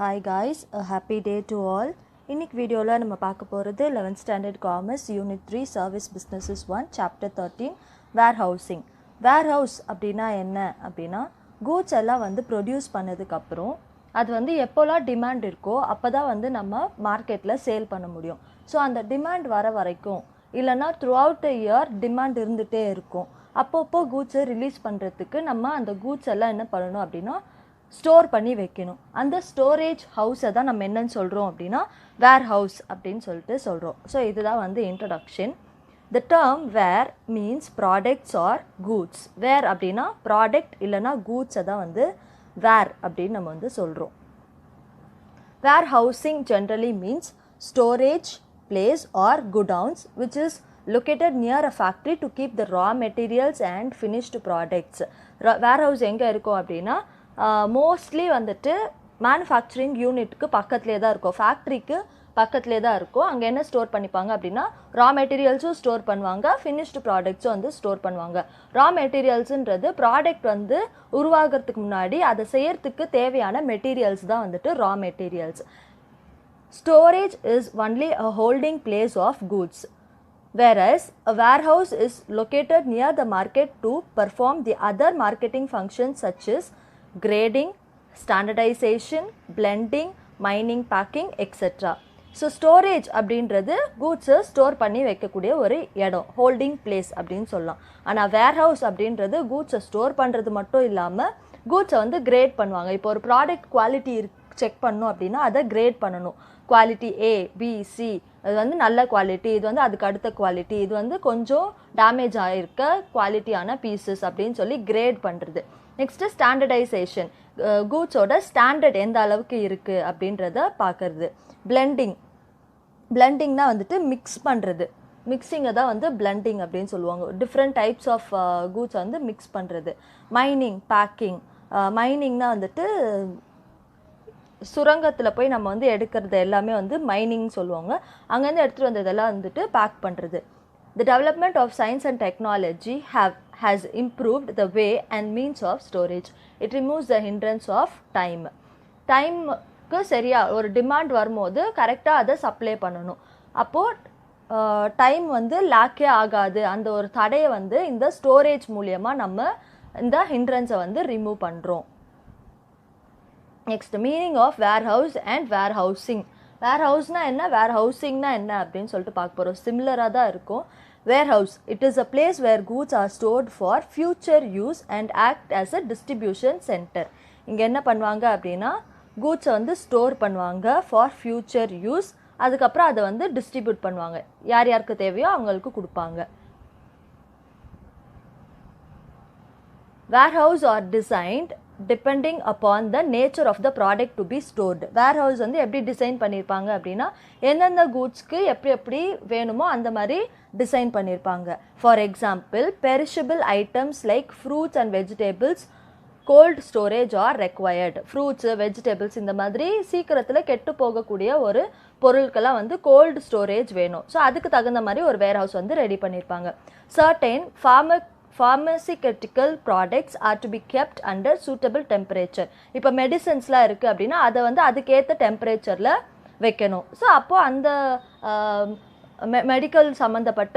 Hi guys, a happy day to all. இன்னைக்கு வீடியோல நம்ம பார்க்க போறது 11th standard commerce unit 3 service businesses 1 chapter 13 warehousing. warehouse அப்படினா என்ன அப்படினா goods எல்லாம் வந்து produce பண்ணதுக்கு அப்புறம் அது வந்து எப்போலாம் டிமாண்ட் இருக்கோ அப்பதான் வந்து நம்ம மார்க்கெட்ல சேல் பண்ண முடியும். சோ அந்த டிமாண்ட் வர வரைக்கும் இல்லனா throughout the year டிமாண்ட் இருந்துட்டே இருக்கும். அப்பப்போ goods ரிலீஸ் பண்றதுக்கு நம்ம அந்த goods எல்லாம் என்ன பண்ணனும் அப்படினா ஸ்டோர் பண்ணி வைக்கணும். அந்த ஸ்டோரேஜ் ஹவுஸை தான் நம்ம என்னன்னு சொல்கிறோம் அப்படின்னா வேர் ஹவுஸ் அப்படின்னு சொல்கிறோம். ஸோ இதுதான் வந்து introduction. The term ware means products or goods. Ware அப்படின்னா ப்ராடக்ட் இல்லைனா கூட்ஸை தான் வந்து வேர் அப்படின்னு நம்ம வந்து சொல்கிறோம். Warehousing generally means storage place or godowns which is located near a factory to keep the raw materials and finished products. warehouse எங்கே இருக்கும் அப்படின்னா மோஸ்ட்லி வந்துட்டு மேனுஃபேக்சரிங் யூனிட்டுக்கு பக்கத்துலேயே தான் இருக்கும், ஃபேக்ட்ரிக்கு பக்கத்துலேயே தான் இருக்கும். அங்கே என்ன ஸ்டோர் பண்ணிப்பாங்க அப்படின்னா ரா மெட்டீரியல்ஸும் ஸ்டோர் பண்ணுவாங்க, ஃபினிஷ்டு ப்ராடக்ட்ஸும் வந்து ஸ்டோர் பண்ணுவாங்க. ரா மெட்டீரியல்ஸுன்றது ப்ராடக்ட் வந்து உருவாகிறதுக்கு முன்னாடி அதை செய்யறதுக்கு தேவையான மெட்டீரியல்ஸ் தான் வந்துட்டு raw materials. Storage is only a holding place of goods. Whereas a warehouse is located near the market to perform the other marketing functions such as grading, standardization, blending, mining, packing, etc. So storage அப்படின்றது கூட்ஸை store பண்ணி வைக்கக்கூடிய ஒரு இடம், holding place அப்படின்னு சொல்லலாம். ஆனால் warehouse அப்படின்றது கூட்ஸை store பண்ணுறது மட்டும் இல்லாமல் கூட்ஸை வந்து கிரேட் பண்ணுவாங்க. இப்போ ஒரு ப்ராடக்ட் குவாலிட்டி செக் பண்ணணும் அப்படின்னா அதை கிரேட் பண்ணணும். குவாலிட்டி A, B, C, அது வந்து நல்ல குவாலிட்டி, இது வந்து அதுக்கு அடுத்த குவாலிட்டி, இது வந்து கொஞ்சம் டேமேஜ் ஆகிருக்க குவாலிட்டியான பீசஸ் அப்படின்னு சொல்லி கிரேட் பண்ணுறது. நெக்ஸ்ட்டு ஸ்டாண்டர்டைசேஷன், கூட்ஸோட ஸ்டாண்டர்ட் எந்த அளவுக்கு இருக்குது அப்படின்றத பார்க்குறது. பிளெண்டிங்னா வந்துட்டு மிக்ஸ் பண்ணுறது, மிக்சிங்கை தான் வந்து பிளெண்டிங் அப்படின்னு சொல்லுவாங்க. டிஃப்ரெண்ட் டைப்ஸ் ஆஃப் கூட்ஸை வந்து மிக்ஸ் பண்ணுறது. பேக்கிங், மைனிங்னா வந்துட்டு சுரங்கத்தில் போய் நம்ம வந்து எடுக்கிறது எல்லாமே வந்து மைனிங் சொல்லுவாங்க. அங்கேருந்து எடுத்துகிட்டு வந்ததெல்லாம் வந்துட்டு பேக் பண்ணுறது. The development of science and technology has improved the way and means of storage. It removes the hindrance of time. டைமுக்கு சரியாக ஒரு டிமாண்ட் வரும்போது கரெக்டாக அதை சப்ளை பண்ணணும். அப்போது டைம் வந்து லேக்கே ஆகாது. அந்த ஒரு தடையை வந்து இந்த ஸ்டோரேஜ் மூலியமாக நம்ம இந்த ஹிண்ட்ரன்ஸை வந்து ரிமூவ் பண்ணுறோம். Next meaning of warehouse and warehousing. வேர்ஹவுஸ்னா என்ன, வேர்ஹவுசிங்னா என்ன அப்படின்னு சொல்லிட்டு பார்க்க போகிறோம். சிமிலராக தான் இருக்கும். Warehouse, it is a place where goods are stored for future use and act as a distribution centre. இங்கே என்ன பண்ணுவாங்க அப்படின்னா கூட்ஸை வந்து ஸ்டோர் பண்ணுவாங்க ஃபார் ஃபியூச்சர் யூஸ். அதுக்கப்புறம் அதை வந்து டிஸ்ட்ரிபியூட் பண்ணுவாங்க, யார் யாருக்கு தேவையோ அவங்களுக்கு கொடுப்பாங்க. Warehouse are designed depending upon the nature of the product to be stored. warehouse வந்து எப்படி டிசைன் பண்ணியிருப்பாங்க அப்படின்னா எந்தெந்த கூட்ஸ்க்கு எப்படி வேணுமோ அந்த மாதிரி டிசைன் பண்ணியிருப்பாங்க. For example perishable items like fruits and vegetables gold storage R required. Fruits vegetables இந்த மாதிரி சீக்கிரத்தில் கெட்டு போகக்கூடிய ஒரு பொருட்கள்லாம் வந்து கோல்டு ஸ்டோரேஜ் வேணும். ஸோ அதுக்கு தகுந்த மாதிரி ஒரு வேர்ஹவுஸ் வந்து ரெடி பண்ணியிருப்பாங்க. Certain pharmaceutical products are to be kept under suitable temperature. இப்போ மெடிசன்ஸ்லாம் இருக்குது அப்படின்னா அதை வந்து அதுக்கேற்ற டெம்பரேச்சரில் வைக்கணும். ஸோ அப்போது அந்த மெடிக்கல் சம்மந்தப்பட்ட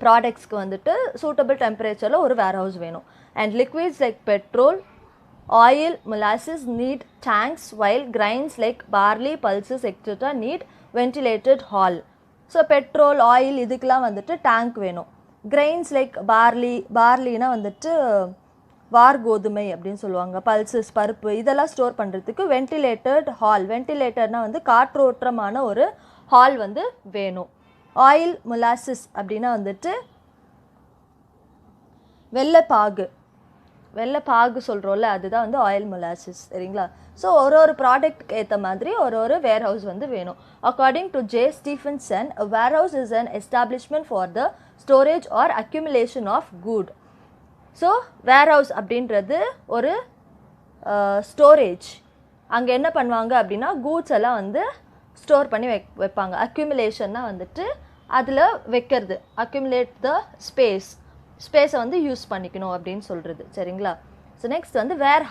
ப்ராடக்ட்ஸ்க்கு வந்துட்டு சூட்டபிள் டெம்பரேச்சரில் ஒரு வேர்ஹவுஸ் வேணும். And liquids like petrol, oil, molasses need tanks, while grains like barley, pulses etc. need ventilated hall. So petrol, oil இதுக்கெலாம் வந்துட்டு டேங்க் வேணும். கிரெயின்ஸ் லைக் பார்லினா வந்துட்டு வார்கோதுமை அப்படின்னு சொல்லுவாங்க, பல்சஸ் பருப்பு, இதெல்லாம் ஸ்டோர் பண்ணுறதுக்கு வென்டிலேட்டட் ஹால். வென்டிலேட்டர்னால் வந்து காற்றோட்டமான ஒரு ஹால் வந்து வேணும். ஆயில், molasses அப்படின்னா வந்துட்டு வெள்ளைப்பாகு சொல்கிறோம்ல, அதுதான் வந்து ஆயில் molasses, சரிங்களா? ஸோ ஒரு ப்ராடக்ட்க்கு ஏற்ற மாதிரி ஒரு வேர்ஹவுஸ் வந்து வேணும். According to J. Stephenson, a warehouse is an establishment for the storage or accumulation of good. So warehouse அப்படின்றது ஒரு ஸ்டோரேஜ். அங்கே என்ன பண்ணுவாங்க அப்படின்னா கூட்ஸ் எல்லாம் வந்து ஸ்டோர் பண்ணி வைப்பாங்க. அக்யூமுலேஷன்னா வந்துட்டு அதில் வைக்கிறது, அக்யூமுலேட் த ஸ்பேஸை வந்து யூஸ் பண்ணிக்கணும் அப்படின்னு சொல்கிறது, சரிங்களா? ஸோ நெக்ஸ்ட் வந்து வேர்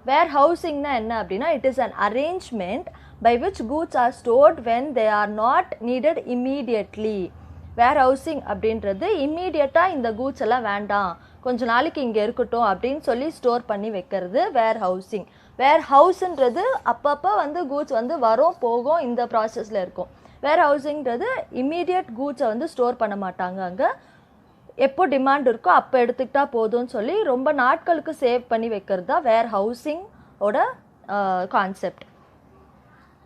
warehousingனா என்ன அப்படின்னா it is an arrangement by which goods are stored when they are not needed immediately. warehousing அப்படின்றது இம்மீடியட்டாக இந்த கூட்ஸ் எல்லாம் வேண்டாம், கொஞ்ச நாளைக்கு இங்கே இருக்கட்டும் அப்படின்னு சொல்லி ஸ்டோர் பண்ணி வைக்கிறது warehousing. warehouse-ன்றது அப்பப்போ வந்து கூட்ஸ் வந்து வரும் போகும், இந்த ப்ராசஸில் இருக்கும். warehousing-ன்றது இம்மீடியட் கூட்ஸை வந்து ஸ்டோர் பண்ண மாட்டாங்க, அங்கே எப்போ டிமாண்ட் இருக்கோ அப்போ எடுத்துக்கிட்டா போதும்னு சொல்லி ரொம்ப நாட்களுக்கு சேவ் பண்ணி வைக்கிறது தான் warehousing ஓட concept.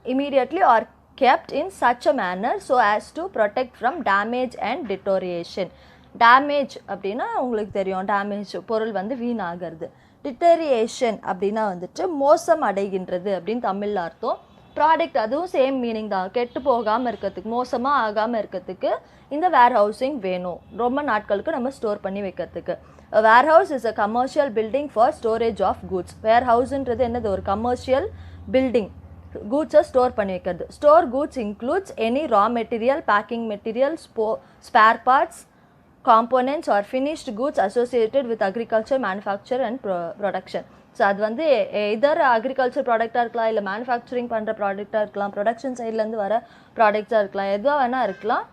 immediately or kept in such a manner so as to protect from damage and deterioration. damage அப்படின்னா உங்களுக்கு தெரியும், டேமேஜ் பொருள் வந்து வீணாகிறது. deterioration அப்படின்னா வந்துட்டு மோசம் அடைகின்றது அப்படின்னு தமிழில் அர்த்தம். ப்ராடக்ட் அதுவும் சேம் மீனிங் தான், கெட்டு போகாமல் இருக்கிறதுக்கு, மோசமாக ஆகாமல் இருக்கிறதுக்கு இந்த warehousing வேணும், ரொம்ப நாட்களுக்கு நம்ம ஸ்டோர் பண்ணி வைக்கிறதுக்கு. warehouse is a commercial building for storage of goods. warehouseன்றது என்னது, ஒரு கமர்ஷியல் பில்டிங், கூட்ஸை ஸ்டோர் பண்ணி வைக்கிறது. Store goods includes any raw material, packing material, spare parts, components or finished goods associated with agriculture, manufacture and production. So அது வந்து எதர் agriculture ப்ராடக்டாக இருக்கலாம், இல்லை manufacturing பண்ணுற ப்ராடக்டாக இருக்கலாம், ப்ரொடக்ஷன் சைட்லேருந்து வர ப்ராடக்ட்ஸாக இருக்கலாம், எதுவாக வேணால் இருக்கலாம்.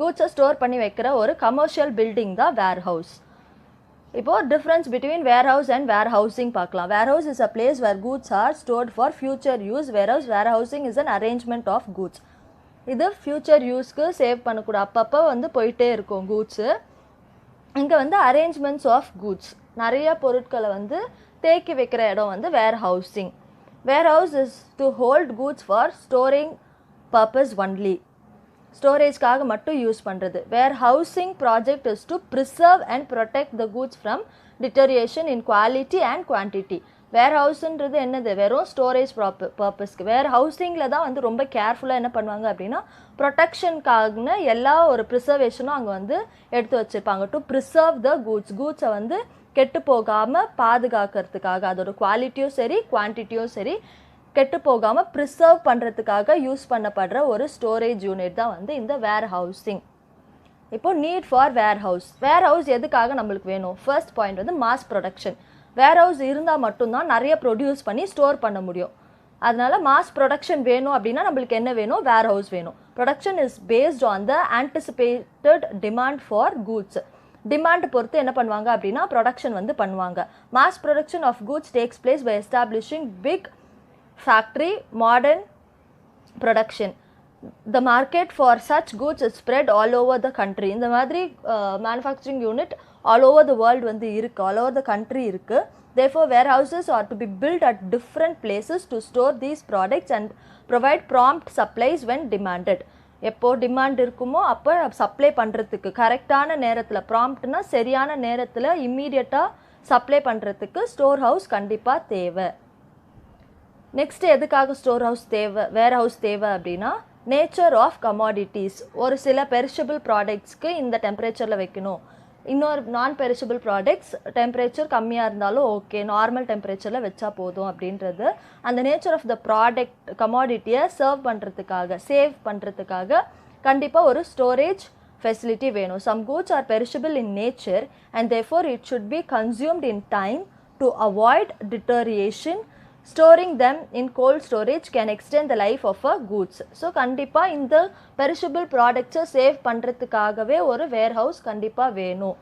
கூட்ஸை ஸ்டோர் பண்ணி வைக்கிற ஒரு கமர்ஷியல் பில்டிங் தான் வேர்ஹவுஸ். இப்போ difference between warehouse and warehousing பார்க்கலாம். warehouse is a place where goods are stored for future use, whereas warehousing is an arrangement of goods. இது ஃபியூச்சர் யூஸ்க்கு சேவ் பண்ணக்கூட அப்பப்போ வந்து போயிட்டே இருக்கும் கூட்ஸு. இங்கே வந்து அரேஞ்ச்மெண்ட்ஸ் ஆஃப் கூட்ஸ், நிறைய பொருட்களை வந்து தேக்கி வைக்கிற இடம் வந்து warehousing. warehouse is to hold goods for storing purpose only, ஸ்டோரேஜ்காக மட்டும் யூஸ் பண்ணுறது. warehousing project is to preserve and protect the goods from deterioration in quality and quantity. warehouse-ன்றது என்னது, வெறும் ஸ்டோரேஜ் பர்பஸ்க்கு. warehousing-ல தான் வந்து ரொம்ப கேர்ஃபுல்லாக என்ன பண்ணுவாங்க அப்படின்னா ப்ரொடெக்ஷனுக்காக எல்லா ஒரு ப்ரிசர்வேஷனும் அங்கே வந்து எடுத்து வச்சுருப்பாங்க. டு ப்ரிசர்வ் த கூட்ஸ், கூட்ஸை வந்து கெட்டு போகாமல் பாதுகாக்கிறதுக்காக, அதோட குவாலிட்டியும் சரி குவான்டிட்டியும் சரி கெட்டு போகாமல் ப்ரிசர்வ் பண்ணுறதுக்காக யூஸ் பண்ணப்படுற ஒரு ஸ்டோரேஜ் யூனிட் தான் வந்து இந்த வேர்ஹவுசிங். இப்போது நீட் ஃபார் வேர்ஹவுஸ். வேர்ஹவுஸ் எதுக்காக நம்மளுக்கு வேணும்? ஃபர்ஸ்ட் பாயிண்ட் வந்து மாஸ் ப்ரொடக்ஷன். வேர்ஹவுஸ் இருந்தால் மட்டும்தான் நிறைய ப்ரொடியூஸ் பண்ணி ஸ்டோர் பண்ண முடியும். அதனால் மாஸ் ப்ரொடக்ஷன் வேணும் அப்படின்னா நம்மளுக்கு என்ன வேணும்? வேர்ஹவுஸ் வேணும். Production is based on the anticipated demand for goods. Demand பொறுத்து என்ன பண்ணுவாங்க அப்படின்னா ப்ரொடக்ஷன் வந்து பண்ணுவாங்க. Mass production of goods takes place by establishing big factory modern production. The market for such goods is spread all over the country. இந்த மாதிரி manufacturing unit all over the world வந்து இருக்கு, all over the country இருக்கு. Therefore warehouses are to be built at different places to store these products and provide prompt supplies when demanded. எப்போ demand இருக்குமோ அப்போ supply பண்ணுறதுக்கு கரெக்டான நேரத்தில், ப்ராம்ப்ட்னா சரியான நேரத்தில் இம்மீடியட்டாக சப்ளை பண்ணுறதுக்கு ஸ்டோர் ஹவுஸ் கண்டிப்பாக தேவை. நெக்ஸ்ட் எதுக்காக ஸ்டோர் ஹவுஸ் தேவை, வேர் ஹவுஸ் தேவை அப்படின்னா நேச்சர் ஆஃப் கமாடிட்டிஸ். ஒரு சில பெரிஷபிள் ப்ராடக்ட்ஸ்க்கு இந்த டெம்பரேச்சரில் வைக்கணும், இன்னொரு நான் பெரிஷபிள் ப்ராடக்ட்ஸ் டெம்பரேச்சர் கம்மியாக இருந்தாலும் ஓகே, நார்மல் டெம்பரேச்சரில் வச்சா போதும் அப்படின்றது. அந்த நேச்சர் ஆஃப் த ப்ராடக்ட் கமாடிட்டியை சர்வ் பண்ணுறதுக்காக, சேவ் பண்ணுறதுக்காக கண்டிப்பாக ஒரு ஸ்டோரேஜ் ஃபெசிலிட்டி வேணும். Some goods are perishable in nature and therefore it should be consumed in time to avoid deterioration. Storing them in cold storage can extend the life of a goods. So கண்டிப்பாக இந்த perishable ப்ராடக்ட்ஸை save பண்ணுறதுக்காகவே ஒரு warehouse கண்டிப்பாக வேணும்.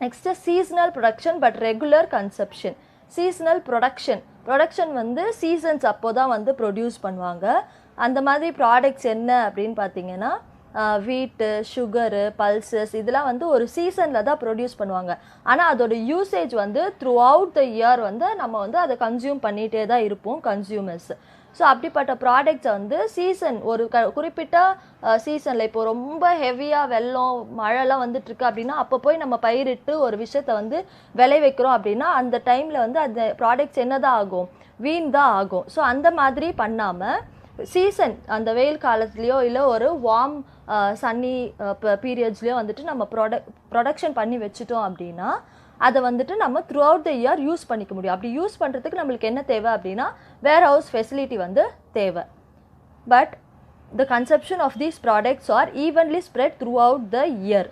Next seasonal production but regular consumption. Seasonal production வந்து seasons அப்போ தான் வந்து ப்ரொடியூஸ் பண்ணுவாங்க. அந்த மாதிரி ப்ராடக்ட்ஸ் என்ன அப்படின்னு பார்த்தீங்கன்னா வீட்டு, சுகரு, பல்சஸ் இதெல்லாம் வந்து ஒரு சீசனில் தான் ப்ரொடியூஸ் பண்ணுவாங்க. ஆனால் அதோட யூசேஜ் வந்து த்ரூ அவுட் த இயர் வந்து நம்ம வந்து அதை கன்சியூம் பண்ணிகிட்டே தான் இருப்போம் கன்சியூமர்ஸ். ஸோ அப்படிப்பட்ட ப்ராடக்ட்ஸை வந்து சீசன் ஒரு குறிப்பிட்ட சீசனில், இப்போ ரொம்ப ஹெவியாக வெள்ளம் மழைலாம் வந்துட்டுருக்கு அப்படின்னா அப்போ போய் நம்ம பயிரிட்டு ஒரு விஷயத்தை வந்து விளை வைக்கிறோம் அப்படின்னா அந்த டைமில் வந்து அந்த ப்ராடக்ட்ஸ் என்ன தான் ஆகும்? வீண் தான் ஆகும். ஸோ அந்த மாதிரி பண்ணாமல் சீசன் அந்த வெயில் காலத்துலேயோ இல்லை ஒரு வார்ம் சன்னி பீரியட்ஸ்லேயோ வந்துட்டு நம்ம ப்ரொடக்ஷன் பண்ணி வச்சுட்டோம் அப்படின்னா அதை வந்துட்டு நம்ம through out the year use பண்ணிக்க முடியும். அப்படி யூஸ் பண்ணுறதுக்கு நம்மளுக்கு என்ன தேவை அப்படின்னா வேர் ஹவுஸ் ஃபெசிலிட்டி வந்து தேவை. But the consumption of these products are evenly spread throughout the year.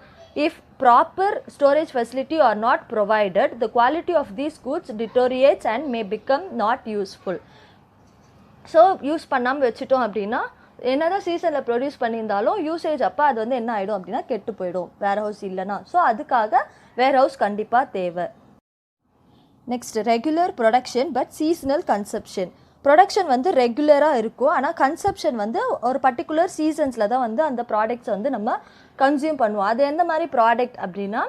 If proper storage facility are not provided, the quality of these goods deteriorates and may become not useful. So use பண்ணாமல் வச்சுட்டோம் அப்படின்னா என்னதான் சீசனில் produce பண்ணியிருந்தாலும் usage அப்போ அது வந்து என்ன ஆகிடும் அப்படின்னா கெட்டு போயிடும் வேர் ஹவுஸ் இல்லைனா. ஸோ அதுக்காக வேர் ஹவுஸ் கண்டிப்பாக தேவை. Next regular production but seasonal consumption. Production வந்து ரெகுலராக இருக்கும், ஆனால் கன்சப்ஷன் வந்து ஒரு பர்டிகுலர் சீசன்ஸில் தான் வந்து அந்த ப்ராடக்ட்ஸ் வந்து நம்ம கன்சியூம் பண்ணுவோம். அது எந்த மாதிரி ப்ராடக்ட் அப்படின்னா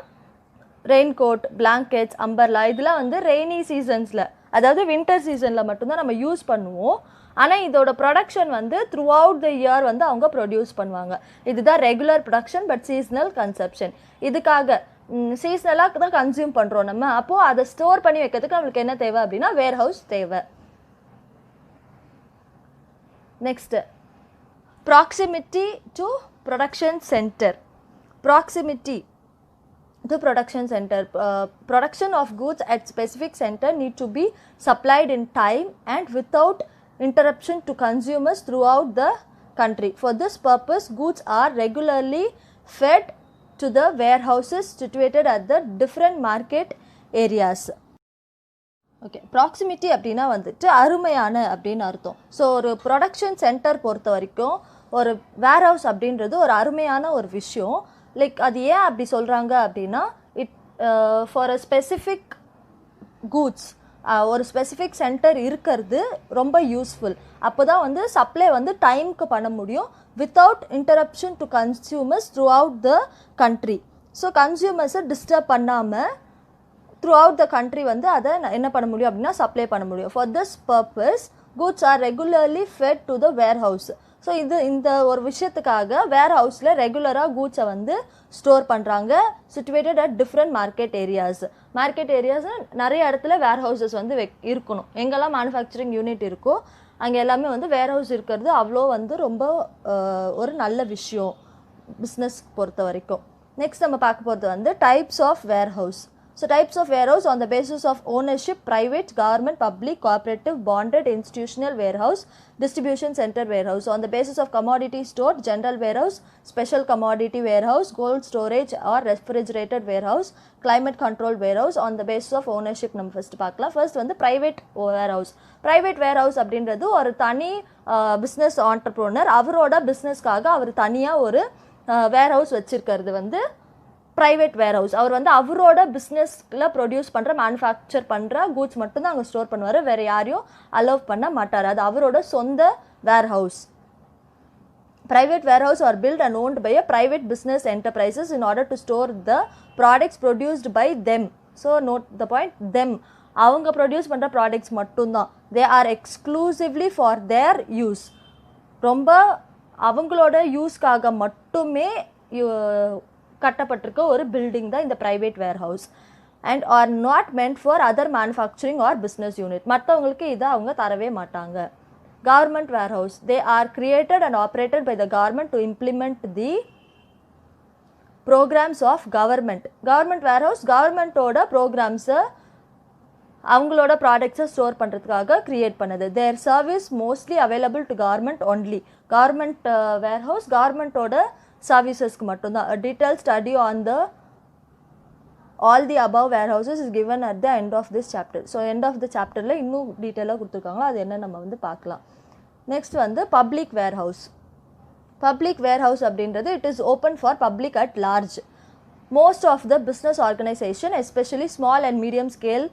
ரெயின் கோட், பிளாங்கெட்ஸ், அம்பர்லா, இதெல்லாம் வந்து ரெய்னி சீசன்ஸில், அதாவது வின்டர் சீசனில் மட்டும்தான் நம்ம யூஸ் பண்ணுவோம். ஆனால் இதோட ப்ரொடக்ஷன் வந்து த்ரூ அவுட் த இயர் வந்து அவங்க ப்ரொடியூஸ் பண்ணுவாங்க. இதுதான் regular production but seasonal consumption. இதுக்காக சீசனலாக தான் கன்சியூம் பண்ணுறோம் நம்ம. அப்போது அதை ஸ்டோர் பண்ணி வைக்கிறதுக்கு நம்மளுக்கு என்ன தேவை அப்படின்னா வேர் ஹவுஸ் தேவை. Next proximity to production centre. Proximity to production center. Production of goods at specific center need to be supplied in time and without interruption to consumers throughout the country. For this purpose, goods are regularly fed to the warehouses situated at the different market areas. Okay, proximity அப்படின்னா வந்துட்டு அருமையான அப்படின்னு அர்த்தம். So ஒரு production centre பொறுத்த வரைக்கும் ஒரு வேர் house அப்படின்றது ஒரு அருமையான ஒரு விஷயம். லைக் அது ஏன் அப்படி சொல்கிறாங்க அப்படின்னா ஃபார் அ ஸ்பெசிஃபிக் கூட்ஸ் ஒரு ஸ்பெசிஃபிக் சென்டர் இருக்கிறது ரொம்ப யூஸ்ஃபுல். அப்போ தான் வந்து சப்ளை வந்து டைமுக்கு பண்ண முடியும் without interruption to consumers throughout the country. So கன்சியூமர்ஸை டிஸ்டர்ப் பண்ணாமல் த்ரூ அவுட் த கண்ட்ரி வந்து அதை என்ன பண்ண முடியும் அப்படின்னா சப்ளை பண்ண முடியும். For this purpose goods are regularly fed to the warehouse. So இந்த ஒரு விஷயத்துக்காக வேர் ஹவுஸில் ரெகுலராக கூட்ஸை வந்து ஸ்டோர் பண்ணுறாங்க. Situated at different market areas. Market areas நிறைய இடத்துல வேர் ஹவுசஸ் வந்து இருக்கணும். எங்கெல்லாம் மேனுஃபேக்சரிங் யூனிட் இருக்கோ அங்கே எல்லாமே வந்து வேர் ஹவுஸ் இருக்கிறது அவ்வளோ வந்து ரொம்ப ஒரு நல்ல விஷயம் பிஸ்னஸ் பொறுத்த வரைக்கும். நெக்ஸ்ட் நம்ம பார்க்க போகிறது வந்து types of warehouse. So types of warehouse on the basis of ownership: private, government, public, cooperative, bonded, institutional warehouse, distribution center warehouse. On the basis of commodity store: general warehouse, special commodity warehouse, cold storage or refrigerated warehouse, climate control warehouse. On the basis of ownership நம்ம first பார்க்கலாம். First வந்து private warehouse. Private warehouse அப்படின்றது ஒரு தனி business entrepreneur அவரோட பிஸ்னஸ்க்காக அவர் தனியாக ஒரு warehouse வச்சிருக்கிறது வந்து ப்ரைவேட் வேர் ஹவுஸ். அவர் வந்து அவரோட பிஸ்னஸில் ப்ரொடியூஸ் பண்ணுற மேனுஃபேக்சர் பண்ணுற கூட்ஸ் மட்டும்தான் அங்கே ஸ்டோர் பண்ணுவார், வேறு யாரையும் அலோவ் பண்ண மாட்டார். அது அவரோட சொந்த warehouse. Private warehouse are built and owned by a private business enterprises in order to store the products produced by them. So note the point, them. அவங்க ப்ரொடியூஸ் பண்ணுற ப்ராடக்ட்ஸ் மட்டும்தான். They are exclusively for their use. ரொம்ப அவங்களோட யூஸ்க்காக மட்டுமே கட்டப்பட்டிருக்க ஒரு building தான் இந்த private warehouse. And are not meant for other manufacturing or business unit. மற்றவங்களுக்கு இதை அவங்க தரவே மாட்டாங்க. Government warehouse. They are created and operated by the government to implement the programmes of government. Government warehouse கவர்மெண்ட்டோட ப்ரோக்ராம்ஸை அவங்களோட ப்ராடக்ட்ஸை ஸ்டோர் பண்ணுறதுக்காக க்ரியேட் பண்ணுது. Their service mostly available to government only. Government warehouse கவர்மெண்ட்டோட சர்வீசஸ்க்கு மட்டும்தான். A detailed study on all the above warehouses is given at the end of this chapter. So end of the chapterல இன்னும் டீட்டெயிலாக கொடுத்துருக்காங்களோ அது என்ன நம்ம வந்து பார்க்கலாம். நெக்ஸ்ட் வந்து public warehouse. Public warehouse அப்படின்றது it is open for public at large. Most of the business organisation especially small and medium scale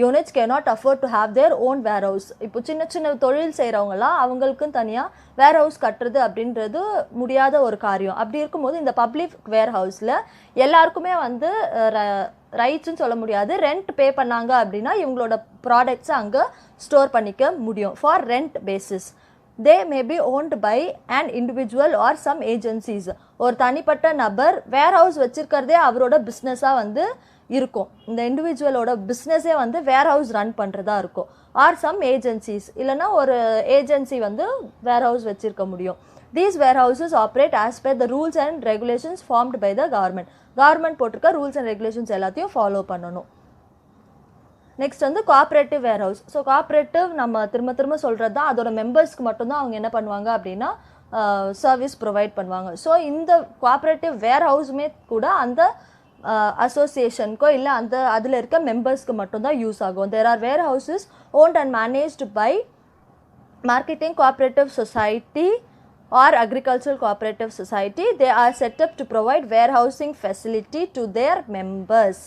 units cannot afford to have their own warehouse. இப்போ சின்ன சின்ன தொழில் செய்கிறவங்களாம் அவங்களுக்கும் தனியாக வேர் house கட்டுறது அப்படின்றது முடியாத ஒரு காரியம். அப்படி இருக்கும்போது இந்த பப்ளிக் வேர் ஹவுஸில் எல்லாருக்குமே வந்து ரைட்ஸ்ன்னு சொல்ல முடியாது. ரெண்ட் பே பண்ணாங்க அப்படின்னா இவங்களோட ப்ராடக்ட்ஸை அங்கே ஸ்டோர் பண்ணிக்க முடியும் for rent basis. They may be owned by and individual or some agencies. ஒரு தனிப்பட்ட நபர் வேர் ஹவுஸ் வச்சிருக்கிறதே அவரோட பிஸ்னஸாக வந்து இருக்கும். இந்த இண்டிவிஜுவலோட பிஸ்னஸே வந்து வேர் ஹவுஸ் ரன் பண்ணுறதா இருக்கும். ஆர் சம் ஏஜென்சிஸ், இல்லைனா ஒரு ஏஜென்சி வந்து வேர் ஹவுஸ் வச்சிருக்க முடியும். These warehouses operate as per the rules and regulations formed by the government. Government போட்டிருக்க ரூல்ஸ் அண்ட் ரெகுலேஷன்ஸ் எல்லாத்தையும் ஃபாலோ பண்ணணும். நெக்ஸ்ட் வந்து cooperative warehouse. So cooperative நம்ம திரும்ப திரும்ப சொல்கிறது தான், அதோட மெம்பர்ஸ்க்கு மட்டும்தான் அவங்க என்ன பண்ணுவாங்க அப்படின்னா சர்வீஸ் ப்ரொவைட் பண்ணுவாங்க. ஸோ இந்த கோஆப்ரேட்டிவ் வேர் ஹவுஸுமே கூட அந்த அசோசியேஷனுக்கோ இல்லை அதில் இருக்க மெம்பர்ஸ்க்கு மட்டும்தான் யூஸ் ஆகும். There are warehouses owned and managed by marketing cooperative society or agricultural cooperative society. They are set up to provide warehousing facility to their members.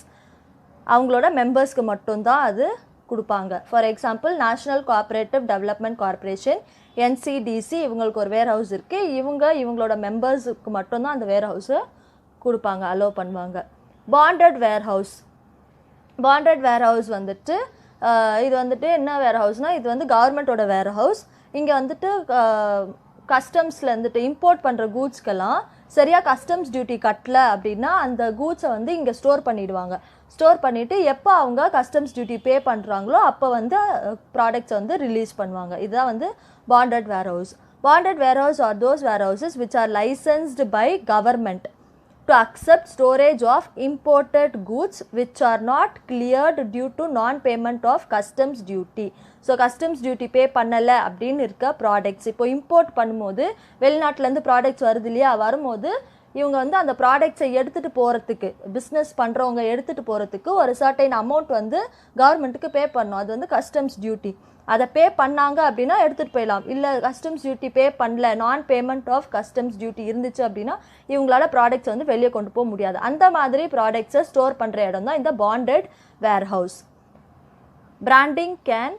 அவங்களோட மெம்பர்ஸ்க்கு மட்டும்தான் அது கொடுப்பாங்க. For example national cooperative development corporation NCDC இவங்களுக்கு ஒரு வேர் house இருக்குது. இவங்களோட மெம்பர்ஸுக்கு மட்டும்தான் அந்த வேர் ஹவுஸை கொடுப்பாங்க, அலோவ் பண்ணுவாங்க. பாண்டட் வேர் ஹவுஸ் வந்துட்டு இது வந்துட்டு என்ன வேர் ஹவுஸ்னால் இது வந்து கவர்மெண்ட்டோட வேர் ஹவுஸ். இங்கே வந்துட்டு கஸ்டம்ஸில் வந்துட்டு இம்போர்ட் பண்ணுற கூட்ஸ்க்கெல்லாம் சரியாக கஸ்டம்ஸ் டியூட்டி கட்டல அப்படின்னா அந்த கூட்ஸை வந்து இங்கே ஸ்டோர் பண்ணிவிடுவாங்க. ஸ்டோர் பண்ணிவிட்டு எப்போ அவங்க கஸ்டம்ஸ் டியூட்டி பே பண்ணுறாங்களோ அப்போ வந்து ப்ராடக்ட்ஸை வந்து ரிலீஸ் பண்ணுவாங்க. இதுதான் வந்து bonded warehouse. Bonded warehouse are those warehouses which are licensed by government to accept storage of imported goods which are not cleared due to non-payment of customs duty. So customs duty pay பண்ணலை அப்படின்னு இருக்க products இப்போ import பண்ணும்போது வெளிநாட்டிலேருந்து products வருது இல்லையா, வரும்போது இவங்க வந்து அந்த ப்ராடக்ட்ஸை எடுத்துகிட்டு போகிறதுக்கு பிஸ்னஸ் பண்ணுறவங்க எடுத்துகிட்டு போகிறதுக்கு ஒரு சர்டைன் அமௌண்ட் வந்து கவர்மெண்ட்டுக்கு பே பண்ணணும். அது வந்து கஸ்டம்ஸ் டியூட்டி. அதை பே பண்ணாங்க அப்படின்னா எடுத்துகிட்டு போயிடலாம். இல்லை கஸ்டம்ஸ் டியூட்டி பே பண்ணல, நான் பேமெண்ட் ஆஃப் கஸ்டம்ஸ் டியூட்டி இருந்துச்சு அப்படின்னா இவங்களால ப்ராடக்ட்ஸ் வந்து வெளியே கொண்டு போக முடியாது. அந்த மாதிரி ப்ராடக்ட்ஸை ஸ்டோர் பண்ணுற இடம் தான் இந்த bonded warehouse. Branding can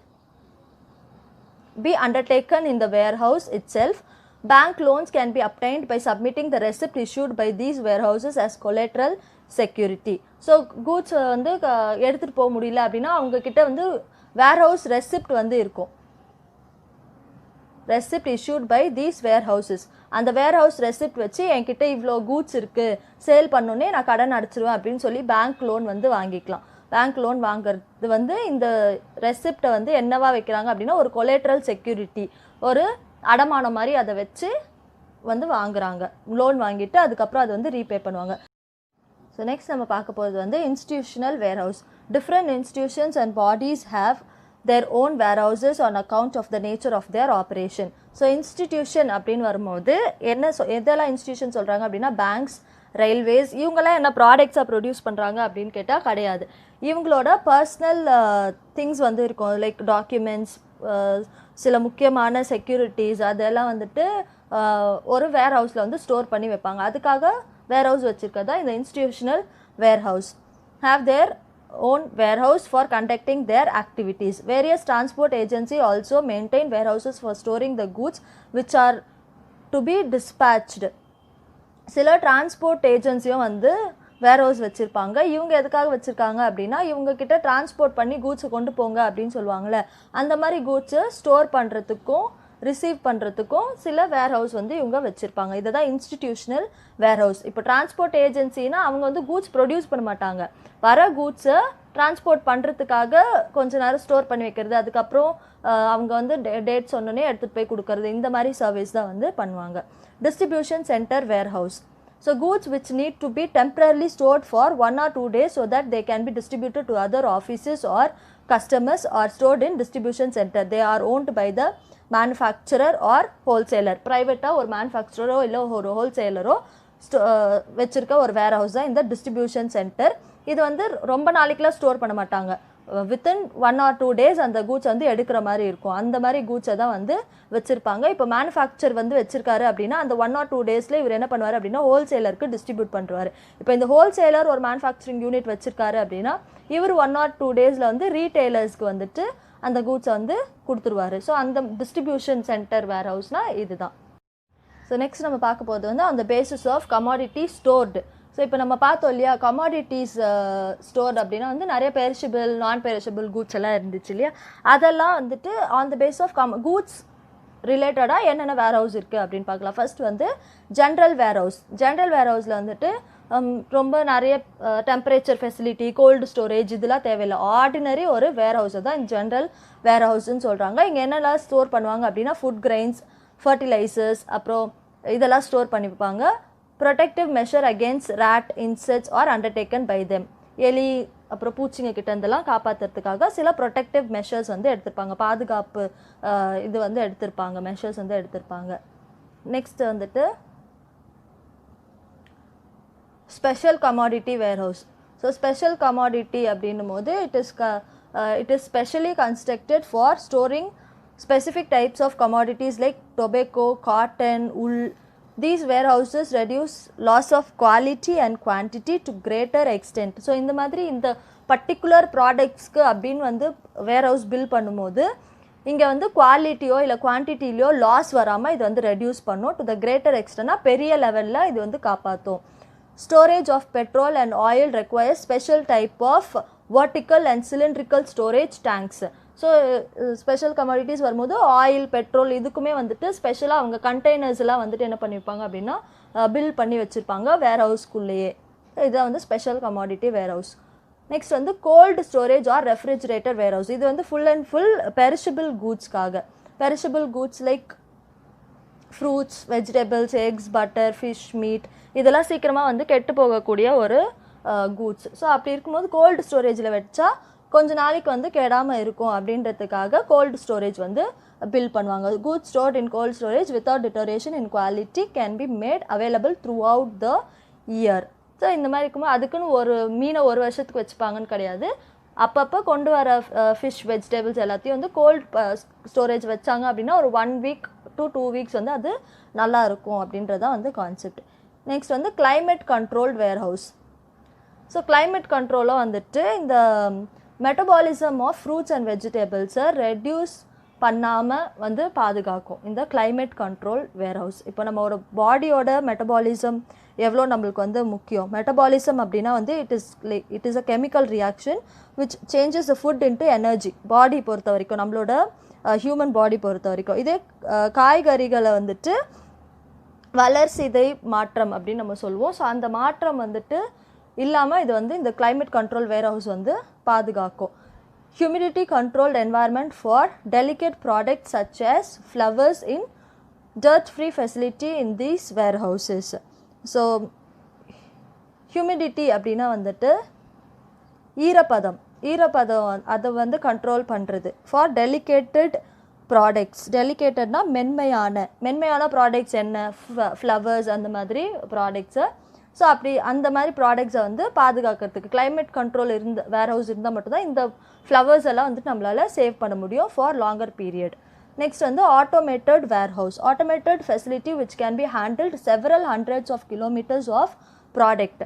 be undertaken in the warehouse itself. Bank loans can be obtained by submitting the receipt issued by these warehouses as collateral security. So goods வந்து எடுத்துகிட்டு போக முடியல அப்படின்னா அவங்கக்கிட்ட வந்து warehouse receipt வந்து இருக்கும். receipt issued by these warehouses. அந்த warehouse receipt வச்சு என்கிட்ட இவ்வளோ கூட்ஸ் இருக்குது, சேல் பண்ணோன்னே நான் கடன் அடைச்சிருவேன் அப்படின்னு சொல்லி பேங்க் லோன் வந்து வாங்கிக்கலாம். பேங்க் லோன் வாங்குறது வந்து இந்த ரெசிப்டை வந்து என்னவா வைக்கிறாங்க அப்படின்னா ஒரு கொலேட்ரல் செக்யூரிட்டி, ஒரு அடமானம் மாதிரி அதை வச்சு வந்து வாங்குறாங்க. லோன் வாங்கிட்டு அதுக்கப்புறம் அதை வந்து ரீபே பண்ணுவாங்க. ஸோ நெக்ஸ்ட் நம்ம பார்க்க போகிறது வந்து institutional warehouse. Different institutions and bodies have their own warehouses on account of the nature of their operation. So institution அப்படின்னு வரும்போது எதெல்லாம் இன்ஸ்டிடியூஷன் சொல்கிறாங்க அப்படின்னா பேங்க்ஸ், ரயில்வேஸ், இவங்கெல்லாம் என்ன ப்ராடக்ட்ஸாக ப்ரொடியூஸ் பண்ணுறாங்க அப்படின்னு கேட்டால் கிடையாது. இவங்களோட பர்சனல் திங்ஸ் வந்து இருக்கும், லைக் டாக்குமெண்ட்ஸ், சில முக்கியமான செக்யூரிட்டிஸ், அதெல்லாம் வந்துட்டு ஒரு வேர் ஹவுஸில் வந்து ஸ்டோர் பண்ணி வைப்பாங்க. அதுக்காக வேர் ஹவுஸ் வச்சுருக்கதா இந்த institutional warehouse. Have their own warehouse for conducting their activities. Various transport agency also maintain warehouses for storing the goods which are to be dispatched. சில டிரான்ஸ்போர்ட் ஏஜென்சியும் வந்து வேர் ஹவுஸ் வச்சுருப்பாங்க. இவங்க எதுக்காக வச்சுருக்காங்க அப்படின்னா இவங்கக்கிட்ட டிரான்ஸ்போர்ட் பண்ணி கூட்ஸை கொண்டு போங்க அப்படின்னு சொல்லுவாங்கள்ல, அந்த மாதிரி கூட்ஸை ஸ்டோர் பண்ணுறதுக்கும் ரிசீவ் பண்ணுறதுக்கும் சில வேர் ஹவுஸ் வந்து இவங்க வச்சுருப்பாங்க. இதை தான் இன்ஸ்டிடியூஷனல் வேர் ஹவுஸ். இப்போ டிரான்ஸ்போர்ட் ஏஜென்சினா அவங்க வந்து கூட்ஸ் ப்ரொடியூஸ் பண்ண மாட்டாங்க, வர கூட்ஸை டிரான்ஸ்போர்ட் பண்ணுறதுக்காக கொஞ்ச நேரம் ஸ்டோர் பண்ணி வைக்கிறது, அதுக்கப்புறம் அவங்க வந்து டேட் சொன்னோன்னே எடுத்துகிட்டு போய் கொடுக்கறது, இந்த மாதிரி சர்வீஸ் தான் வந்து பண்ணுவாங்க. Distribution center warehouse. So goods which need to be temporarily stored for 1 or 2 days so that they can be distributed to other offices or customers are stored in distribution center. They are owned by the manufacturer or wholesaler. Private ஒரு manufacturer இல்லை ஒரு wholesaler வச்சிருக்க ஒரு warehouse தான் இந்த distribution center. இது வந்து ரொம்ப நாளைக்குலாம் ஸ்டோர் பண்ண மாட்டாங்க, வித்தின் 1 or 2 days அந்த கூட்ஸ் வந்து எடுக்கிற மாதிரி இருக்கும். அந்த மாதிரி கூட்ஸை தான் வந்து வச்சுருப்பாங்க. இப்போ மேனுஃபேக்சர் வந்து வச்சிருக்காரு அப்படின்னா அந்த 1 or 2 daysல இவர் என்ன பண்ணுவார் அப்படின்னா ஹோல்சேலருக்கு டிஸ்ட்ரிபியூட் பண்ணுவார். இப்போ இந்த ஹோல்சேலர் ஒரு மேனுஃபேக்சரிங் யூனிட் வச்சிருக்காரு அப்படின்னா இவர் 1 or 2 daysல வந்து ரீட்டெய்லர்ஸ்க்கு வந்துட்டு அந்த கூட்ஸை வந்து கொடுத்துருவார். ஸோ அந்த டிஸ்ட்ரிபியூஷன் சென்டர் வேர் ஹவுஸ்னால் இதுதான். ஸோ நெக்ஸ்ட் நம்ம பார்க்க போகிறது வந்து அந்த basis of commodity stored. So இப்போ நம்ம பார்த்தோம் இல்லையா, கமாடிட்டிஸ் ஸ்டோர்டு அப்படின்னா வந்து நிறைய பெரிஷபிள், நான் பெரிஷபிள் கூட்ஸ் எல்லாம் இருந்துச்சு இல்லையா, அதெல்லாம் வந்துட்டு on the base of goods ரிலேட்டடாக என்னென்ன வேர் ஹவுஸ் இருக்குது அப்படின்னு பார்க்கலாம். ஃபர்ஸ்ட் வந்து ஜென்ரல் வேர் ஹவுஸ். ஜென்ரல் வேர் ஹவுஸில் வந்துட்டு ரொம்ப நிறைய டெம்பரேச்சர் ஃபெசிலிட்டி, கோல்டு ஸ்டோரேஜ் இதெல்லாம் தேவையில்லை. ஆர்டினரி ஒரு வேர் ஹவுஸை தான் ஜென்ரல் வேர் ஹவுஸ்ன்னு சொல்கிறாங்க. இங்கே என்னெல்லாம் ஸ்டோர் பண்ணுவாங்க அப்படின்னா ஃபுட் கிரெயின்ஸ், ஃபர்டிலைசர்ஸ், அப்புறம் இதெல்லாம் ஸ்டோர் பண்ணி வைப்பாங்க. Protective measure against rat insects are undertaken by them. எலி அப்புறம் பூச்சிங்க கிட்ட இருந்தெல்லாம் காப்பாற்றுறதுக்காக சில ப்ரொடெக்டிவ் மெஷர்ஸ் வந்து எடுத்திருப்பாங்க, பாதுகாப்பு இது வந்து எடுத்திருப்பாங்க, மெஷர்ஸ் வந்து எடுத்திருப்பாங்க. நெக்ஸ்ட் வந்துட்டு special commodity warehouse. So special commodity அப்படின்னும் போது it is specially constructed for storing specific types of commodities like tobacco, cotton, wool. These warehouses reduce loss of quality and quantity to greater extent. So இந்த மாதிரி இந்த particular ப்ராடக்ட்ஸ்க்கு அப்படின்னு வந்து warehouse bill பண்ணும்போது இங்கே வந்து குவாலிட்டியோ இல்லை குவான்டிட்டிலையோ லாஸ் வராமல் இது வந்து ரெடியூஸ் பண்ணும். டு த கிரேட்டர் எக்ஸ்டென்ட்னா பெரிய லெவலில் இது வந்து காப்பாற்றும். Storage of petrol and oil requires special type of vertical and cylindrical storage tanks. So special commodities வரும்போது ஆயில், பெட்ரோல் இதுக்குமே வந்துட்டு ஸ்பெஷலாக அவங்க கண்டெய்னர்ஸ்லாம் வந்துட்டு என்ன பண்ணியிருப்பாங்க அப்படின்னா பில் பண்ணி வச்சுருப்பாங்க வேர் ஹவுஸ்க்குள்ளேயே. இதுதான் வந்து special commodity warehouse. Next வந்து cold storage or refrigerator warehouse. இது வந்து ஃபுல் அண்ட் ஃபுல் பெரிஷபிள் கூட்ஸ்க்காக. Perishable goods like fruits, vegetables, eggs, butter, fish, meat இதெல்லாம் சீக்கிரமாக வந்து கெட்டு போகக்கூடிய ஒரு கூட்ஸ். ஸோ அப்படி இருக்கும்போது கோல்டு ஸ்டோரேஜில் வச்சா கொஞ்ச நாளைக்கு வந்து கெடாமல் இருக்கும் அப்படின்றதுக்காக கோல்டு ஸ்டோரேஜ் வந்து பில் பண்ணுவாங்க. Goods stored in cold storage without deterioration in quality can be made available throughout the year. So இந்த மாதிரி இருக்கும்போது அதுக்குன்னு ஒரு மீனை ஒரு வருஷத்துக்கு வச்சுப்பாங்கன்னு கிடையாது. அப்பப்போ கொண்டு வர ஃபிஷ், வெஜிடபிள்ஸ் எல்லாத்தையும் வந்து கோல்ட் ஸ்டோரேஜ் வச்சாங்க அப்படின்னா ஒரு 1 week to 2 weeks வந்து அது நல்லா இருக்கும் அப்படின்றதான் வந்து கான்செப்ட். நெக்ஸ்ட் வந்து climate controlled warehouse. So climate கண்ட்ரோலாக வந்துட்டு இந்த மெட்டபாலிசம் ஆஃப் ஃப்ரூட்ஸ் அண்ட் வெஜிடபிள்ஸை ரெடியூஸ் பண்ணாமல் வந்து பாதுகாக்கும் இந்த கிளைமேட் கண்ட்ரோல் வேர்ஹவுஸ். இப்போ நம்மளோட பாடியோட மெட்டபாலிசம் எவ்வளோ நம்மளுக்கு வந்து முக்கியம். மெட்டபாலிசம் அப்படின்னா வந்து it is a chemical reaction which changes the food into energy. Body பொறுத்த வரைக்கும், நம்மளோட ஹியூமன் பாடி பொறுத்த வரைக்கும். இதே காய்கறிகளை வந்துட்டு வளர்சிதை மாற்றம் அப்படின்னு நம்ம சொல்லுவோம். ஸோ அந்த மாற்றம் வந்துட்டு இல்லாமல் இது வந்து இந்த கிளைமேட் கண்ட்ரோல் வேர்ஹவுஸ் வந்து பாதுகாக்கும். Humidity controlled environment for delicate products such as flowers in dirt-free facility in these warehouses. So humidity அப்படின்னா வந்துட்டு ஈரப்பதம் அதை வந்து கண்ட்ரோல் பண்ணுறது. For delegated products. டெலிகேட்டட்னா மென்மையான ப்ராடக்ட்ஸ் என்ன, ஃப்ளவர்ஸ் அந்த மாதிரி ப்ராடக்ட்ஸை. ஸோ அப்படி அந்த மாதிரி ப்ராடக்ட்ஸை வந்து பாதுகாக்கிறதுக்கு கிளைமேட் கண்ட்ரோல் வேர்ஹவுஸ் இருந்தால் மட்டும்தான் இந்த ஃப்ளவர்ஸ் எல்லாம் வந்துட்டு நம்மளால் சேவ் பண்ண முடியும் ஃபார் லாங்கர் பீரியட். நெக்ஸ்ட் வந்து automated warehouse. Automated facility which can be handled several hundreds of kilometres of product.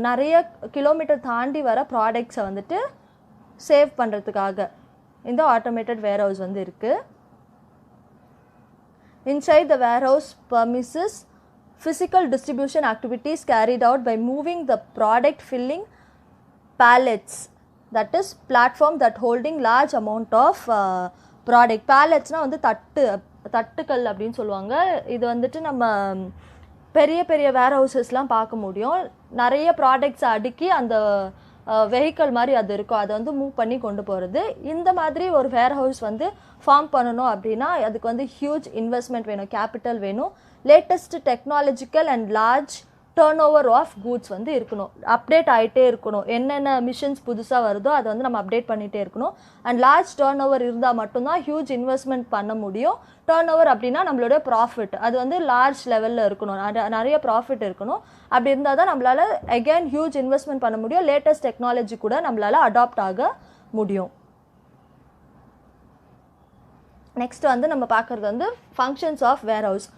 நிறைய கிலோமீட்டர் தாண்டி வர ப்ராடக்ட்ஸை வந்துட்டு சேவ் பண்ணுறதுக்காக இந்த ஆட்டோமேட்டட் வேர்ஹவுஸ் வந்து இருக்குது. Inside the warehouse premises physical distribution activities carried out by moving the product filling pallets, that is platform that holding large amount of product. Palletsனா வந்து தட்டுக்கள் அப்படின்னு சொல்லுவாங்க. இது வந்துட்டு நம்ம பெரிய பெரிய வேர் ஹவுசஸ்லாம் பார்க்க முடியும். நிறைய ப்ராடக்ட்ஸை அடுக்கி அந்த வெஹிக்கிள் மாதிரி அது இருக்கும், அதை வந்து மூவ் பண்ணி கொண்டு போகிறது. இந்த மாதிரி ஒரு வேர் ஹவுஸ் வந்து ஃபார்ம் பண்ணணும் அப்படின்னா அதுக்கு வந்து ஹியூஜ் இன்வெஸ்ட்மெண்ட் வேணும், கேபிட்டல் வேணும். Latest technological and large turnover of goods வந்து இருக்கணும், அப்டேட் ஆகிட்டே இருக்கணும். என்னென்ன மிஷின்ஸ் புதுசாக வருதோ அதை வந்து நம்ம அப்டேட் பண்ணிகிட்டே இருக்கணும். அண்ட் லார்ஜ் டேர்ன் ஓவர் இருந்தால் மட்டும்தான் ஹியூஜ் இன்வெஸ்ட்மெண்ட் பண்ண முடியும். டேர்ன் ஓவர் அப்படின்னா நம்மளோட ப்ராஃபிட் அது வந்து லார்ஜ் லெவலில் இருக்கணும், நிறைய ப்ராஃபிட் இருக்கணும். அப்படி இருந்தால் தான் நம்மளால் அகெயின் ஹியூஜ் இன்வெஸ்ட்மெண்ட் பண்ண முடியும். லேட்டஸ்ட் டெக்னாலஜி கூட நம்மளால் அடாப்ட் ஆக முடியும். நெக்ஸ்ட் வந்து நம்ம பார்க்குறது வந்து functions of warehouse.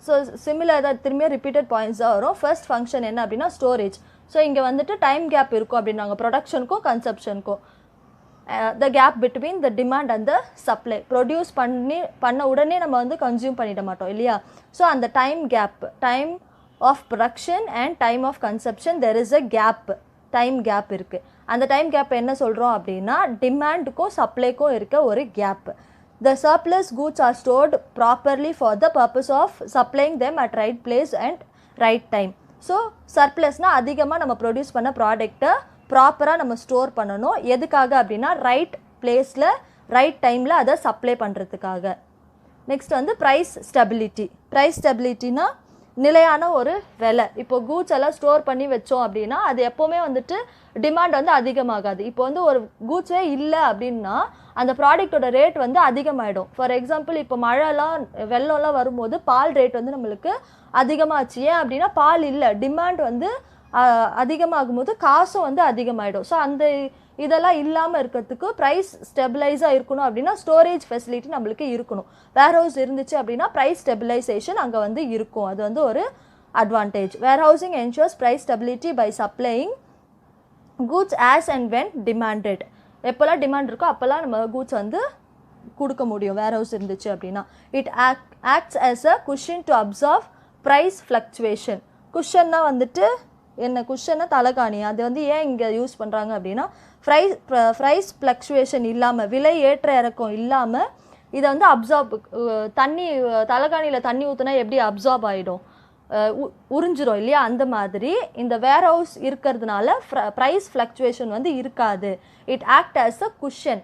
So similar தான், திரும்பியும் ரிப்பீட்டட் பாயிண்ட்ஸ் தான் வரும். ஃபர்ஸ்ட் ஃபங்க்ஷன் என்ன அப்படின்னா ஸ்டோரேஜ். ஸோ இங்கே வந்துட்டு டைம் கேப் இருக்கும் அப்படின்னாங்க ப்ரொடக்ஷனுக்கும் கன்சப்ஷனுக்கும். The gap between the demand and the supply. Produce பண்ண உடனே நம்ம வந்து கன்சியூம் பண்ணிட மாட்டோம் இல்லையா. ஸோ அந்த time gap, time of production and time of consumption, there is a gap, time gap இருக்குது. அந்த டைம் கேப் என்ன சொல்கிறோம் அப்படின்னா டிமாண்டுக்கும் சப்ளைக்கும் இருக்க ஒரு gap. The surplus goods are stored properly for the purpose of supplying them at right place and right time. So சர்ப்ளஸ்னால் அதிகமாக நம்ம ப்ரொடியூஸ் பண்ண ப்ராடக்டை ப்ராப்பராக நம்ம ஸ்டோர் பண்ணணும். எதுக்காக அப்படின்னா ரைட் பிளேஸில் ரைட் டைமில் அதை சப்ளை பண்ணுறதுக்காக. நெக்ஸ்ட் வந்து ப்ரைஸ் ஸ்டெபிலிட்டி. ப்ரைஸ் ஸ்டெபிலிட்டினா நிலையான ஒரு விலை. இப்போ கூட்ஸ் எல்லாம் ஸ்டோர் பண்ணி வச்சோம் அப்படின்னா அது எப்போவுமே வந்துட்டு டிமாண்ட் வந்து அதிகமாகாது. இப்போ வந்து ஒரு கூட்ஸே இல்லை அப்படின்னா அந்த ப்ராடக்டோட ரேட் வந்து அதிகமாகிடும். ஃபார் எக்ஸாம்பிள் இப்போ மழைலாம் வெள்ளம்லாம் வரும்போது பால் ரேட் வந்து நம்மளுக்கு அதிகமாச்சு. ஏன் அப்படின்னா பால் இல்லை, டிமாண்ட் வந்து அதிகமாகும்போது காசும் வந்து அதிகமாகிடும். ஸோ அந்த இதெல்லாம் இல்லாமல் இருக்கிறதுக்கு ப்ரைஸ் ஸ்டெபிளைஸாக இருக்கணும் அப்படின்னா ஸ்டோரேஜ் ஃபெசிலிட்டி நம்மளுக்கு இருக்கணும். வேர்ஹவுஸ் இருந்துச்சு அப்படின்னா ப்ரைஸ் ஸ்டெபிலைசேஷன் அங்கே வந்து இருக்கும். அது வந்து ஒரு advantage. Warehousing ensures price stability by supplying goods as and when demanded. எப்போல்லாம் டிமாண்ட் இருக்கோ அப்போல்லாம் நம்ம கூட்ஸ் வந்து கொடுக்க முடியும் வேர்ஹவுஸ் இருந்துச்சு அப்படின்னா. It acts as a cushion to absorb price fluctuation. குஷன்னா வந்துட்டு என்ன, குஷன்னா தலைகாணி. அது வந்து ஏன் இங்கே யூஸ் பண்ணுறாங்க அப்படின்னா ப்ரைஸ் ஃப்ளக்சுவேஷன் இல்லாமல், விலை ஏற்ற இறக்கம் இல்லாமல் இதை வந்து அப்சார்ப், தண்ணி தலைகாணியில் தண்ணி ஊற்றினா எப்படி அப்சார்ப் ஆகிடும், உறிஞ்சிரும் இல்லையா, அந்த மாதிரி இந்த வேர்ஹவுஸ் இருக்கிறதுனால ப்ரைஸ் ஃப்ளக்சுவேஷன் வந்து இருக்காது. It act as a cushion.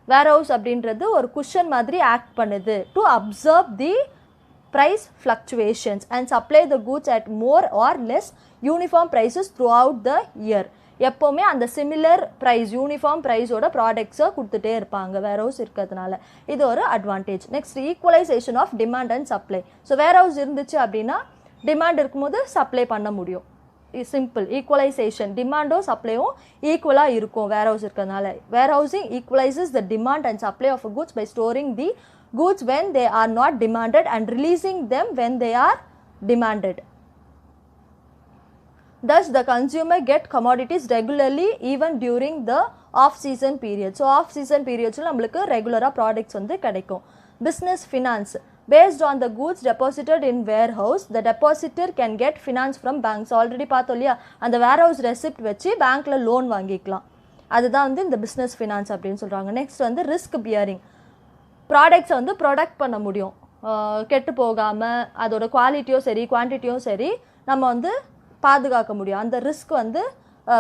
Warehouse அப்படின்றது ஒரு குஷன் மாதிரி ஆக்ட் பண்ணுது to observe the price fluctuations and supply the goods at more or less uniform prices throughout the year. எப்போவுமே அந்த சிமிலர் ப்ரைஸ், யூனிஃபார்ம் ப்ரைஸோட ப்ராடக்ட்ஸை கொடுத்துட்டே இருப்பாங்க வேர்ஹவுஸ் இருக்கிறதுனால. இது ஒரு advantage. Next equalisation of demand and supply. So warehouse இருந்துச்சு அப்படின்னா டிமாண்ட் இருக்கும்போது சப்ளை பண்ண முடியும். Simple equalisation. டிமாண்டும் சப்ளையும் ஈக்குவலாக இருக்கும் வேர்ஹவுஸ் இருக்கிறதுனால. Warehousing equalises the demand and supply of goods by storing the goods when they are not demanded and releasing them when they are demanded. Thus the consumer get commodities regularly even during the off season period. So off season periods நம்மளுக்கு ரெகுலரா products வந்து கிடைக்கும். Business finance. Based on the goods deposited in warehouse, the depositor can get finance from banks. Already பார்த்தோம் இல்லையா, அந்த warehouse receipt வச்சு பேங்க்ல loan வாங்கிக்கலாம். அதுதான் வந்து இந்த பிஸ்னஸ் ஃபினான்ஸ் அப்படின்னு சொல்கிறாங்க. நெக்ஸ்ட் வந்து ரிஸ்க் பியரிங். ப்ராடக்ட்ஸை வந்து ப்ரொடக்ட் பண்ண முடியும், கெட்டு போகாமல் அதோட குவாலிட்டியும் சரி குவான்டிட்டியும் சரி நம்ம வந்து பாதுகாக்க முடியும். அந்த ரிஸ்க் வந்து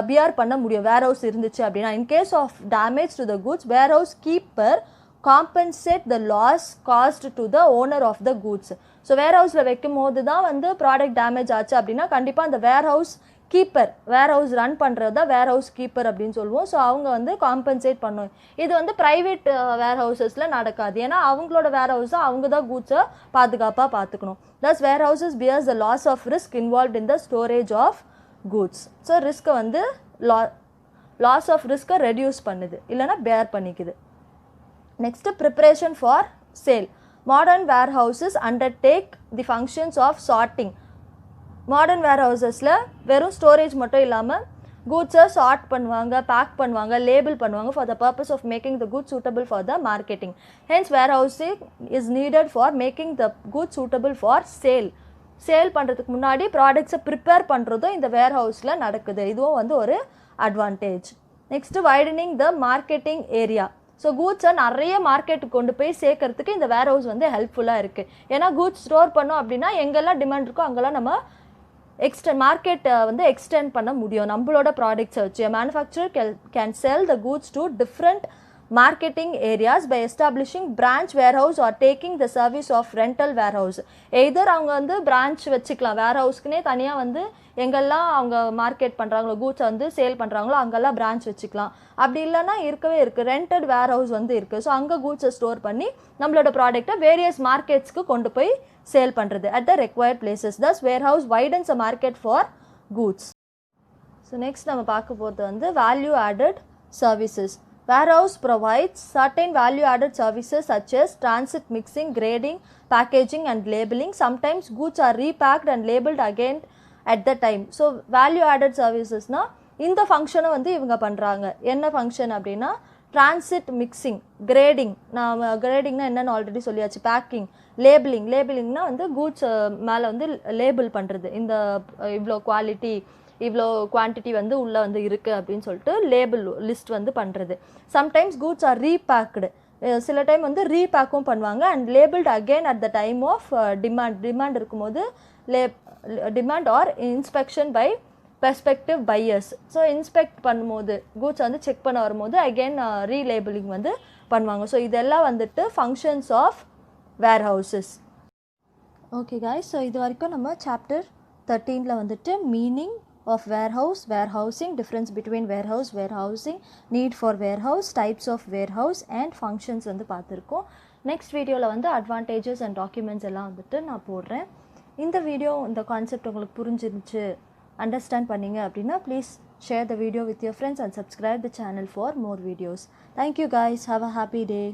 பியர் பண்ண முடியும் வேர்ஹவுஸ் இருந்துச்சு அப்படின்னா. In case of damage to the goods, warehouse keeper compensate the loss cost to the owner of the goods. So வேர்ஹவுஸில் வைக்கும் போது தான் வந்து ப்ராடக்ட் டேமேஜ் ஆச்சு அப்படின்னா கண்டிப்பாக அந்த வேர்ஹவுஸ் கீப்பர், வேர்ஹவுஸ் ரன் பண்ணுறது தான் வேர்ஹவுஸ் கீப்பர் அப்படின்னு சொல்லுவோம். ஸோ அவங்க வந்து காம்பன்சேட் பண்ணுவோம். இது வந்து ப்ரைவேட் வேர்ஹவுசஸில் நடக்காது. ஏன்னா அவங்களோட வேர்ஹவுஸை அவங்க தான் கூட்ஸை பாதுகாப்பாக பார்த்துக்கணும். Thus warehouses bears the loss of risk involved in the storage of goods. So ரிஸ்க்கை வந்து லாஸ் ஆஃப் ரிஸ்க்கை ரெடியூஸ் பண்ணுது, இல்லைனா பேர் பண்ணிக்குது. Next preparation for sale. Modern warehouses undertake the functions of sorting. Modern வேர்ஹவுசஸில் வெறும் ஸ்டோரேஜ் மட்டும் இல்லாமல் கூட்ஸை சார்ட் பண்ணுவாங்க, பேக் பண்ணுவாங்க, லேபிள் பண்ணுவாங்க for the purpose of making the good suitable for the marketing. Hence warehousing is needed for making the good suitable for sale. Sale பண்ணுறதுக்கு முன்னாடி ப்ராடக்ட்ஸை ப்ரிப்பேர் பண்ணுறதும் இந்த வேர்ஹவுஸில் நடக்குது. இதுவும் வந்து ஒரு advantage. Next widening the marketing area. So கூட்ஸை நிறைய மார்க்கெட்டுக்கு கொண்டு போய் சேர்க்கறதுக்கு இந்த வேர்ஹவுஸ் வந்து ஹெல்ப்ஃபுல்லாக இருக்குது. ஏன்னா கூட்ஸ் ஸ்டோர் பண்ணோம் அப்படின்னா எங்கெல்லாம் டிமாண்ட் இருக்கோ அங்கெல்லாம் நம்ம மார்க்கெட்டை வந்து எக்ஸ்டெண்ட் பண்ண முடியும் நம்மளோட ப்ராடக்ட்ஸை வச்சு. Manufacturer can sell the goods to different marketing areas by establishing branch warehouse or taking the service of rental warehouse. either அவங்க வந்து பிரான்ச் வச்சுக்கலாம், வேர்ஹவுஸ்க்குனே தனியாக வந்து எங்கெல்லாம் அவங்க மார்க்கெட் பண்ணுறாங்களோ கூட்ஸை வந்து சேல் பண்ணுறாங்களோ அங்கெல்லாம் பிரான்ச் வச்சுக்கலாம். அப்படி இல்லைன்னா இருக்கவே இருக்குது ரெண்டட் வேர்ஹவுஸ் வந்து இருக்குது. ஸோ அங்கே கூட்ஸை ஸ்டோர் பண்ணி நம்மளோட ப்ராடக்டை வேரியஸ் மார்க்கெட்ஸ்க்கு கொண்டு போய் சேல் பண்ணுறது at the required places. thus warehouse widens a market for goods. So next நம்ம பார்க்க போகிறது வந்து value added services. Warehouse provides certain value-added services such as transit mixing, grading, packaging and labeling. Sometimes goods are repacked and labeled again at the time. So value-added services na இந்த ஃபங்க்ஷனை வந்து இவங்க பண்ணுறாங்க. என்ன ஃபங்க்ஷன் அப்படின்னா transit mixing, grading. நான் கிரேடிங்னா என்னென்னு already சொல்லியாச்சு. பேக்கிங், லேபிளிங்னா வந்து கூட்ஸ் மேலே வந்து லேபிள் பண்ணுறது. இந்த இவ்வளோ குவாலிட்டி இவ்வளோ குவான்டிட்டி வந்து உள்ளே வந்து இருக்குது அப்படின்னு சொல்லிட்டு லேபிள் லிஸ்ட் வந்து பண்ணுறது. Sometimes goods are repacked. சில டைம் வந்து ரீபேக்கும் பண்ணுவாங்க and labelled again at the time of demand இருக்கும்போது demand or inspection by perspective buyers. So inspect பண்ணும்போது கூட்ஸ் வந்து செக் பண்ண வரும்போது அகெயின் ரீலேபிளிங் வந்து பண்ணுவாங்க. ஸோ இதெல்லாம் வந்துட்டு functions of warehouses. Okay guys, so இது வரைக்கும் நம்ம சாப்டர் 13 வந்துட்டு meaning of warehouse, warehousing, difference between warehouse, warehousing, need for warehouse, types of warehouse and functions வந்து பார்த்துருக்கோம். நெக்ஸ்ட் வீடியோவில் வந்து அட்வான்டேஜஸ் அண்ட் டாக்குமெண்ட்ஸ் எல்லாம் வந்துட்டு நான் போடுறேன். இந்த வீடியோ இந்த கான்செப்ட் உங்களுக்கு புரிஞ்சிருந்துச்சு அண்டர்ஸ்டாண்ட் பண்ணீங்க அப்படின்னா please share the video with your friends and subscribe the channel for more videos. Thank you guys. Have a happy day.